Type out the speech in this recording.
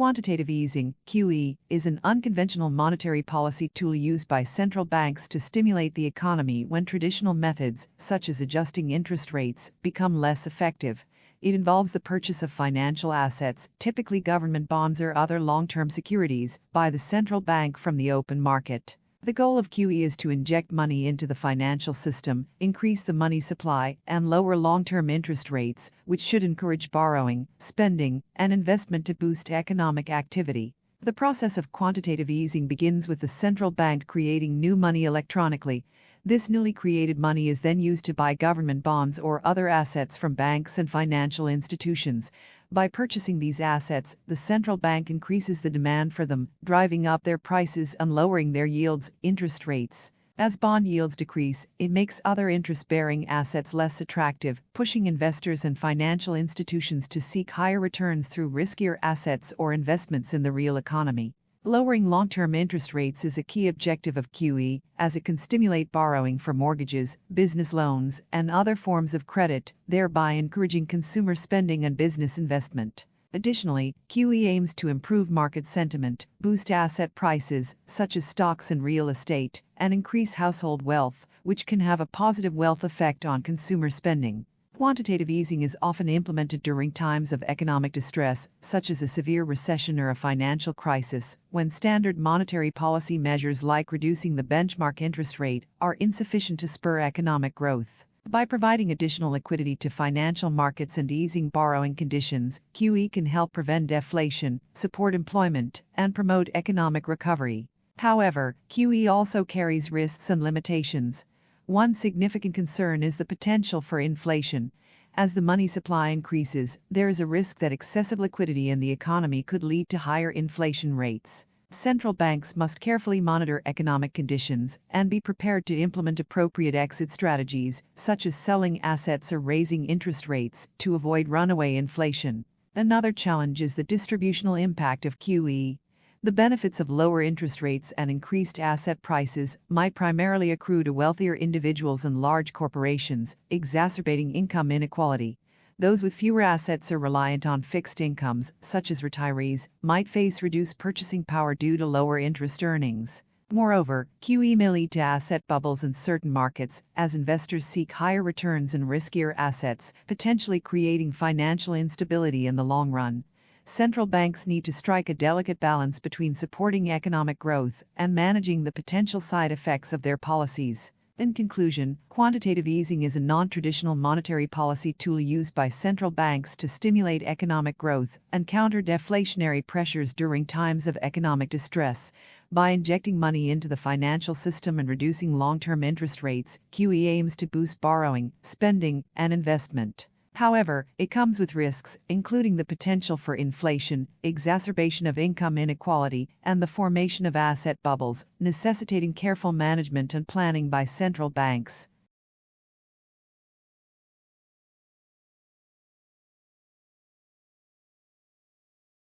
Quantitative easing, QE, is an unconventional monetary policy tool used by central banks to stimulate the economy when traditional methods, such as adjusting interest rates, become less effective. It involves the purchase of financial assets, typically government bonds or other long-term securities, by the central bank from the open market. The goal of QE is to inject money into the financial system, increase the money supply, and lower long-term interest rates, which should encourage borrowing, spending, and investment to boost economic activity. The process of quantitative easing begins with the central bank creating new money electronically. This newly created money is then used to buy government bonds or other assets from banks and financial institutions. By purchasing these assets, the central bank increases the demand for them, driving up their prices and lowering their yields, interest rates. As bond yields decrease, it makes other interest-bearing assets less attractive, pushing investors and financial institutions to seek higher returns through riskier assets or investments in the real economy. Lowering long-term interest rates is a key objective of QE, as it can stimulate borrowing for mortgages, business loans, and other forms of credit, thereby encouraging consumer spending and business investment. Additionally, QE aims to improve market sentiment, boost asset prices, such as stocks and real estate, and increase household wealth, which can have a positive wealth effect on consumer spending. Quantitative easing is often implemented during times of economic distress, such as a severe recession or a financial crisis, when standard monetary policy measures like reducing the benchmark interest rate are insufficient to spur economic growth. By providing additional liquidity to financial markets and easing borrowing conditions, QE can help prevent deflation, support employment, and promote economic recovery. However, QE also carries risks and limitations. One significant concern is the potential for inflation. As the money supply increases, there is a risk that excessive liquidity in the economy could lead to higher inflation rates. Central banks must carefully monitor economic conditions and be prepared to implement appropriate exit strategies, such as selling assets or raising interest rates, to avoid runaway inflation. Another challenge is the distributional impact of QE. The benefits of lower interest rates and increased asset prices might primarily accrue to wealthier individuals and large corporations, exacerbating income inequality. Those with fewer assets or reliant on fixed incomes, such as retirees, might face reduced purchasing power due to lower interest earnings. Moreover, QE may lead to asset bubbles in certain markets, as investors seek higher returns in riskier assets, potentially creating financial instability in the long run. Central banks need to strike a delicate balance between supporting economic growth and managing the potential side effects of their policies. In conclusion, quantitative easing is a non-traditional monetary policy tool used by central banks to stimulate economic growth and counter deflationary pressures during times of economic distress. By injecting money into the financial system and reducing long-term interest rates, QE aims to boost borrowing, spending, and investment. However, it comes with risks, including the potential for inflation, exacerbation of income inequality, and the formation of asset bubbles, necessitating careful management and planning by central banks.